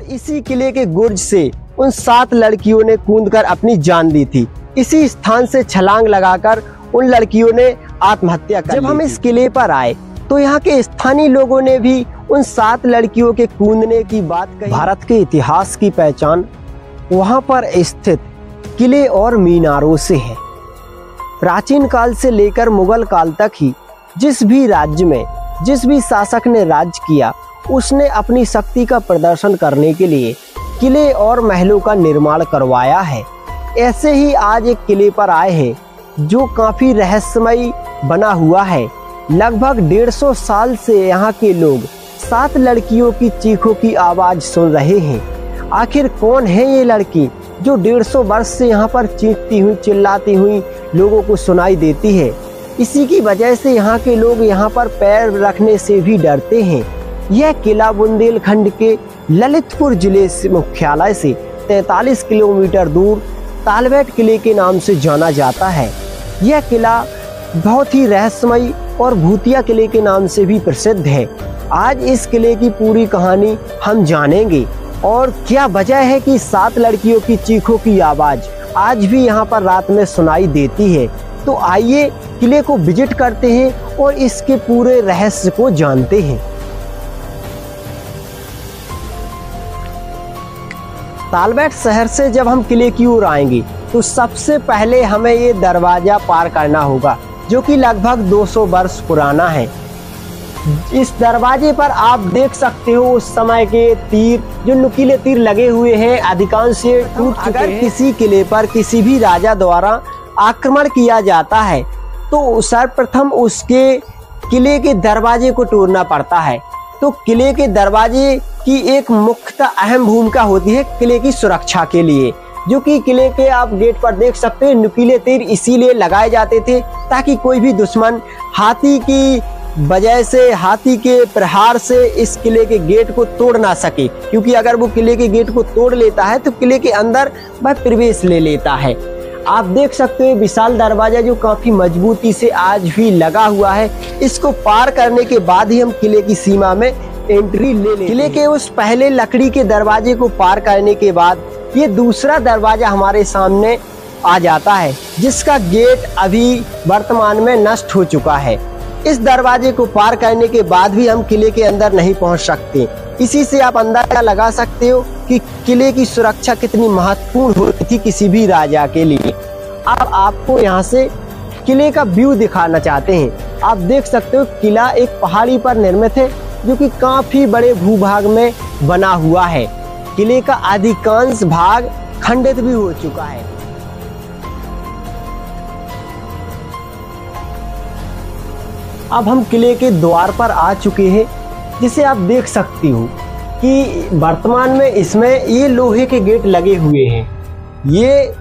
इसी किले के गुर्ज से उन 7 लड़कियों ने कूदकर अपनी जान दी थी। इसी स्थान से छलांग लगाकर उन लड़कियों ने आत्महत्या कर ली। जब हम इस किले पर आए तो यहाँ के स्थानीय लोगों ने भी उन 7 लड़कियों के कूदने की बात कही। भारत के इतिहास की पहचान वहाँ पर स्थित किले और मीनारों से है। प्राचीन काल से लेकर मुगल काल तक ही जिस भी राज्य में जिस भी शासक ने राज्य किया, उसने अपनी शक्ति का प्रदर्शन करने के लिए किले और महलों का निर्माण करवाया है। ऐसे ही आज एक किले पर आए हैं जो काफी रहस्यमयी बना हुआ है। लगभग 150 साल से यहाँ के लोग 7 लड़कियों की चीखों की आवाज सुन रहे हैं। आखिर कौन है ये लड़की जो 150 वर्ष से यहाँ पर चीखती हुई चिल्लाती हुई लोगों को सुनाई देती है? इसी की वजह से यहाँ के लोग यहाँ पर पैर रखने से भी डरते हैं। यह किला बुंदेलखंड के ललितपुर जिले से मुख्यालय से 43 किलोमीटर दूर तालबेट किले के नाम से जाना जाता है। यह किला बहुत ही रहस्यमयी और भूतिया किले के नाम से भी प्रसिद्ध है। आज इस किले की पूरी कहानी हम जानेंगे और क्या वजह है कि 7 लड़कियों की चीखों की आवाज आज भी यहाँ पर रात में सुनाई देती है। तो आइए किले को विजिट करते हैं और इसके पूरे रहस्य को जानते हैं। तालबेट शहर से जब हम किले की ओर आएंगे तो सबसे पहले हमें ये दरवाजा पार करना होगा जो कि लगभग 200 वर्ष पुराना है। इस दरवाजे पर आप देख सकते हो उस समय के तीर, जो नुकीले तीर लगे हुए हैं, अधिकांश से टूट चुके हैं। अगर किसी किले पर किसी भी राजा द्वारा आक्रमण किया जाता है तो सर्वप्रथम उसके किले के दरवाजे को तोड़ना पड़ता है। तो किले के दरवाजे की एक मुख्यतः अहम भूमिका होती है किले की सुरक्षा के लिए, जो कि किले के आप गेट पर देख सकते हैं नुकीले तीर इसीलिए लगाए जाते थे ताकि कोई भी दुश्मन हाथी की वजह से, हाथी के प्रहार से इस किले के गेट को तोड़ ना सके, क्योंकि अगर वो किले के गेट को तोड़ लेता है तो किले के अंदर वह प्रवेश ले लेता है। आप देख सकते हैं विशाल दरवाजा जो काफी मजबूती से आज भी लगा हुआ है। इसको पार करने के बाद ही हम किले की सीमा में एंट्री ले लेते। किले के उस पहले लकड़ी के दरवाजे को पार करने के बाद ये दूसरा दरवाजा हमारे सामने आ जाता है, जिसका गेट अभी वर्तमान में नष्ट हो चुका है। इस दरवाजे को पार करने के बाद भी हम किले के अंदर नहीं पहुंच सकते। इसी से आप अंदाजा लगा सकते हो कि किले की सुरक्षा कितनी महत्वपूर्ण होती थी किसी भी राजा के लिए। अब आपको यहाँ से किले का व्यू दिखाना चाहते हैं। आप देख सकते हो किला एक पहाड़ी पर निर्मित है जो कि काफी बड़े भूभाग में बना हुआ है। किले का अधिकांश भाग खंडित भी हो चुका है। अब हम किले के द्वार पर आ चुके हैं, जिसे आप देख सकती हो कि वर्तमान में इसमें ये लोहे के गेट लगे हुए हैं। ये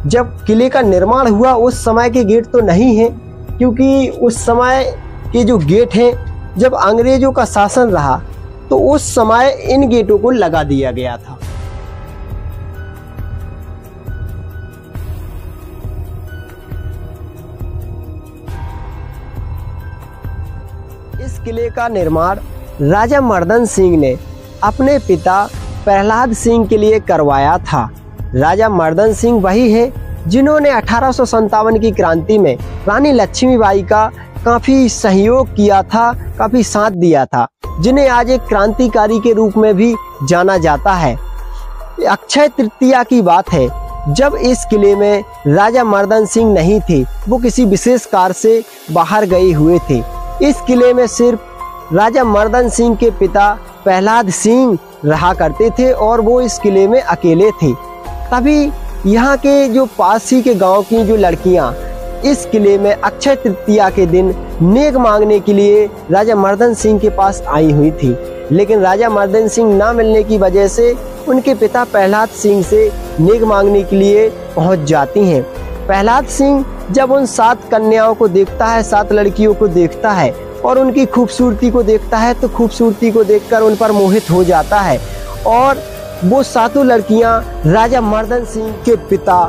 जब किले का निर्माण हुआ उस समय के गेट तो नहीं है, क्योंकि उस समय के जो गेट हैं, जब अंग्रेजों का शासन रहा तो उस समय इन गेटों को लगा दिया गया था। इस किले का निर्माण राजा मर्दन सिंह ने अपने पिता प्रहलाद सिंह के लिए करवाया था। राजा मर्दन सिंह वही है जिन्होंने 1857 की क्रांति में रानी लक्ष्मीबाई का काफी सहयोग किया था, काफी साथ दिया था, जिन्हें आज एक क्रांतिकारी के रूप में भी जाना जाता है। अक्षय तृतीया की बात है जब इस किले में राजा मर्दन सिंह नहीं थे, वो किसी विशेष कार्य से बाहर गए हुए थे। इस किले में सिर्फ राजा मर्दन सिंह के पिता प्रहलाद सिंह रहा करते थे और वो इस किले में अकेले थे। तभी यहाँ के जो पास ही के गांव की जो लड़कियाँ इस किले में अक्षय तृतीया के दिन नेक मांगने के लिए राजा मर्दन सिंह के पास आई हुई थी, लेकिन राजा मर्दन सिंह ना मिलने की वजह से उनके पिता प्रहलाद सिंह से नेक मांगने के लिए पहुंच जाती हैं। प्रहलाद सिंह जब उन 7 कन्याओं को देखता है, 7 लड़कियों को देखता है और उनकी खूबसूरती को देखता है तो खूबसूरती को देखकर उन पर मोहित हो जाता है और वो 7 लड़कियां राजा मर्दन सिंह के पिता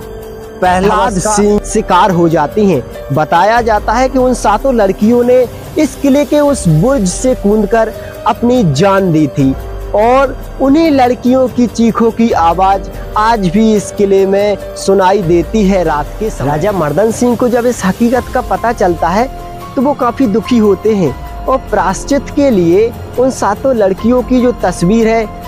प्रहलाद सिंह शिकार हो जाती हैं। बताया जाता है कि उन 7 लड़कियों ने इस किले के उस बुर्ज से कूदकर अपनी जान दी थी। और उन्हीं लड़कियों की चीखों की आवाज आज भी इस किले में सुनाई देती है रात के समय। राजा मर्दन सिंह को जब इस हकीकत का पता चलता है तो वो काफी दुखी होते हैं और प्रायश्चित के लिए उन 7 लड़कियों की जो तस्वीर है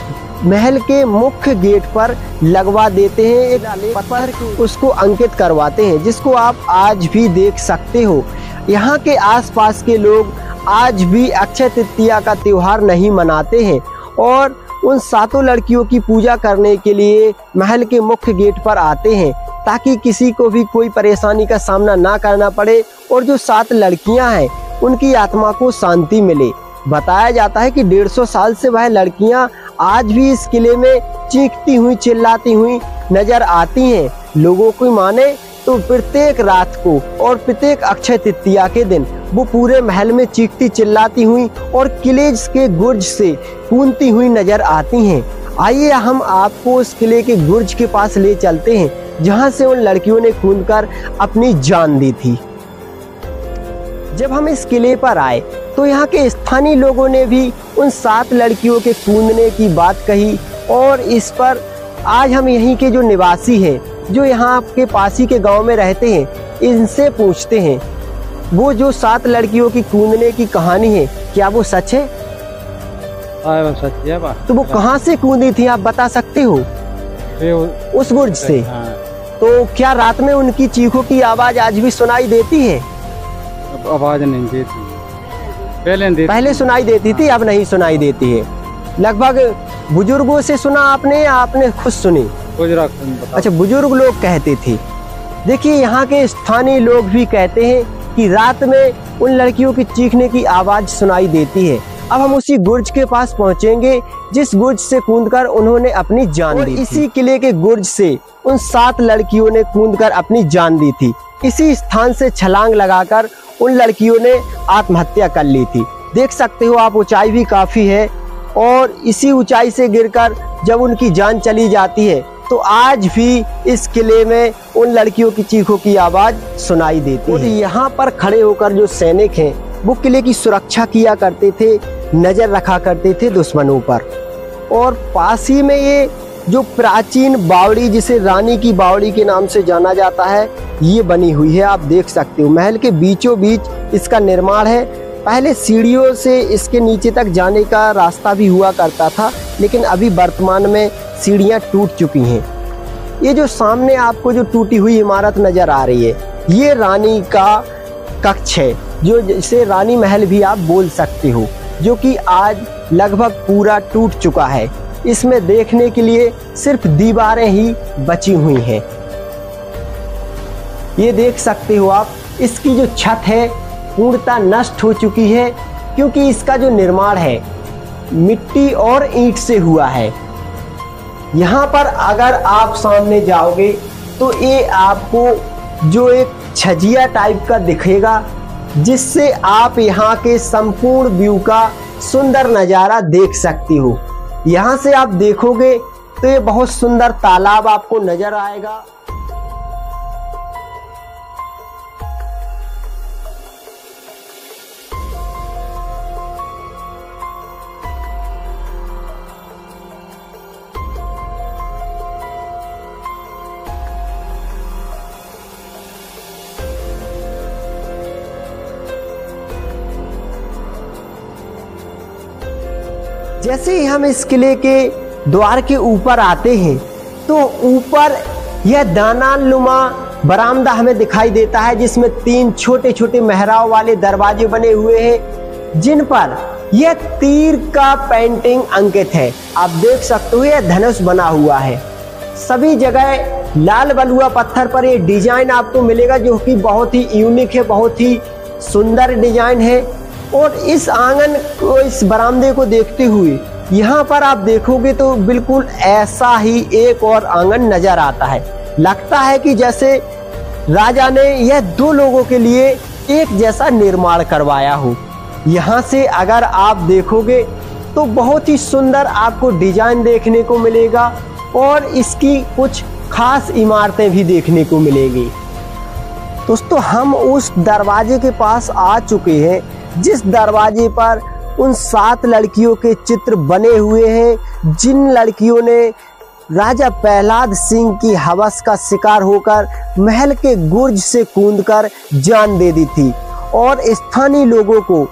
महल के मुख्य गेट पर लगवा देते हैं। एक पत्थर उसको अंकित करवाते हैं, जिसको आप आज भी देख सकते हो। यहाँ के आसपास के लोग आज भी अक्षय तृतीया का त्योहार नहीं मनाते हैं और उन 7 लड़कियों की पूजा करने के लिए महल के मुख्य गेट पर आते हैं, ताकि किसी को भी कोई परेशानी का सामना ना करना पड़े और जो 7 लड़कियां हैं उनकी आत्मा को शांति मिले। बताया जाता है कि 150 साल से वह लड़कियां आज भी इस किले में चीखती हुई चिल्लाती हुई नजर आती हैं। लोगों की माने तो प्रत्येक रात को और प्रत्येक अक्षय तृतीया के दिन वो पूरे महल में चीखती चिल्लाती हुई और किले के गुर्ज से कूदती हुई नजर आती हैं। आइए हम आपको उस किले के गुर्ज के पास ले चलते हैं, जहां से उन लड़कियों ने कूदकर अपनी जान दी थी। जब हम इस किले पर आए तो यहाँ के स्थानीय लोगों ने भी उन 7 लड़कियों के कूदने की बात कही और इस पर आज हम यहीं के जो निवासी हैं, जो यहाँ के पास ही के गांव में रहते हैं, इनसे पूछते हैं वो जो 7 लड़कियों की कूदने की कहानी है, क्या वो सच है? वो सच है। तो वो कहाँ से कूदी थी, आप बता सकते हो? उस गुर्ज से। तो क्या रात में उनकी चीखों की आवाज आज भी सुनाई देती है? आवाज नहीं देती, पहले सुनाई देती थी, अब नहीं सुनाई देती है। लगभग बुजुर्गों से सुना आपने या आपने खुद सुनी? अच्छा, बुजुर्ग लोग कहते थे। देखिए, यहाँ के स्थानीय लोग भी कहते हैं कि रात में उन लड़कियों की चीखने की आवाज सुनाई देती है। अब हम उसी गुर्ज के पास पहुँचेंगे जिस गुर्ज से कूदकर उन्होंने अपनी जान दी। इसी किले के गुर्ज से उन 7 लड़कियों ने कूदकर अपनी जान दी थी। इसी स्थान से छलांग लगाकर उन लड़कियों ने आत्महत्या कर ली थी। देख सकते हो आप, ऊंचाई भी काफी है और इसी ऊंचाई से गिरकर जब उनकी जान चली जाती है तो आज भी इस किले में उन लड़कियों की चीखों की आवाज सुनाई देती है। यहाँ पर खड़े होकर जो सैनिक हैं वो किले की सुरक्षा किया करते थे, नजर रखा करते थे दुश्मनों पर। और पास ही में ये जो प्राचीन बावड़ी, जिसे रानी की बावड़ी के नाम से जाना जाता है, ये बनी हुई है। आप देख सकते हो महल के बीचों बीच इसका निर्माण है। पहले सीढ़ियों से इसके नीचे तक जाने का रास्ता भी हुआ करता था, लेकिन अभी वर्तमान में सीढ़ियां टूट चुकी हैं। ये जो सामने आपको जो टूटी हुई इमारत नजर आ रही है, ये रानी का कक्ष है, जो जिसे रानी महल भी आप बोल सकते हो, जो कि आज लगभग पूरा टूट चुका है। इसमें देखने के लिए सिर्फ दीवारें ही बची हुई हैं। ये देख सकते हो आप, इसकी जो छत है पूर्णतः नष्ट हो चुकी है, क्योंकि इसका जो निर्माण है मिट्टी और ईंट से हुआ है। यहाँ पर अगर आप सामने जाओगे तो ये आपको जो एक छजिया टाइप का दिखेगा, जिससे आप यहाँ के संपूर्ण व्यू का सुंदर नज़ारा देख सकती हो। यहाँ से आप देखोगे तो ये बहुत सुंदर तालाब आपको नजर आएगा। जैसे ही हम इस किले के द्वार के ऊपर आते हैं तो ऊपर यह दानानुमा बरामदा हमें दिखाई देता है, जिसमें 3 छोटे छोटे मेहराब वाले दरवाजे बने हुए हैं, जिन पर यह तीर का पेंटिंग अंकित है। आप देख सकते हो यह धनुष बना हुआ है। सभी जगह लाल बलुआ पत्थर पर यह डिजाइन आपको मिलेगा, जो कि बहुत ही यूनिक है, बहुत ही सुंदर डिजाइन है। और इस आंगन को, इस बरामदे को देखते हुए यहाँ पर आप देखोगे तो बिल्कुल ऐसा ही एक और आंगन नजर आता है। लगता है कि जैसे राजा ने यह 2 लोगों के लिए एक जैसा निर्माण करवाया हो। यहाँ से अगर आप देखोगे तो बहुत ही सुंदर आपको डिजाइन देखने को मिलेगा और इसकी कुछ खास इमारतें भी देखने को मिलेगी। दोस्तों, हम उस दरवाजे के पास आ चुके हैं जिस दरवाजे पर उन 7 लड़कियों के चित्र बने हुए हैं जिन लड़कियों ने राजा प्रहलाद सिंह की हवस का शिकार होकर महल के गुर्ज से कूदकर जान दे दी थी और स्थानीय लोगों को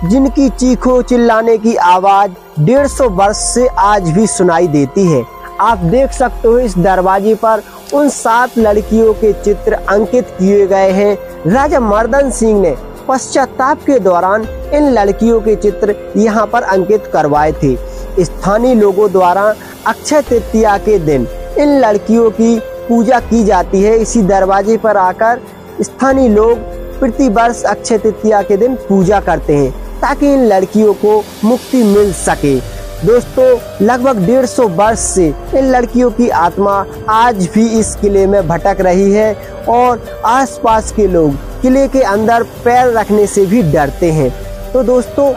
जिनकी चीखों चिल्लाने की आवाज 150 वर्ष से आज भी सुनाई देती है। आप देख सकते हो इस दरवाजे पर उन 7 लड़कियों के चित्र अंकित किए गए हैं। राजा मर्दन सिंह ने पश्चाताप के दौरान इन लड़कियों के चित्र यहाँ पर अंकित करवाए थे। स्थानीय लोगों द्वारा अक्षय तृतीया के दिन इन लड़कियों की पूजा की जाती है। इसी दरवाजे पर आकर स्थानीय लोग प्रति वर्ष अक्षय तृतीया के दिन पूजा करते हैं ताकि इन लड़कियों को मुक्ति मिल सके। दोस्तों, लगभग 150 वर्ष से इन लड़कियों की आत्मा आज भी इस किले में भटक रही है और आसपास के लोग किले के अंदर पैर रखने से भी डरते हैं। तो दोस्तों,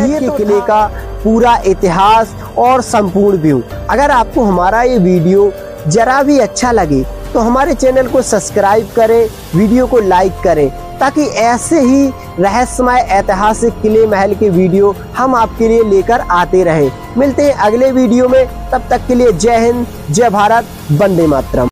ये तो किले का पूरा इतिहास और संपूर्ण व्यू। अगर आपको हमारा ये वीडियो जरा भी अच्छा लगे तो हमारे चैनल को सब्सक्राइब करें, वीडियो को लाइक करें ताकि ऐसे ही रहस्यमय ऐतिहासिक किले महल के वीडियो हम आपके लिए लेकर आते रहें। मिलते हैं अगले वीडियो में, तब तक के लिए जय हिंद, जय भारत, वंदे मातरम।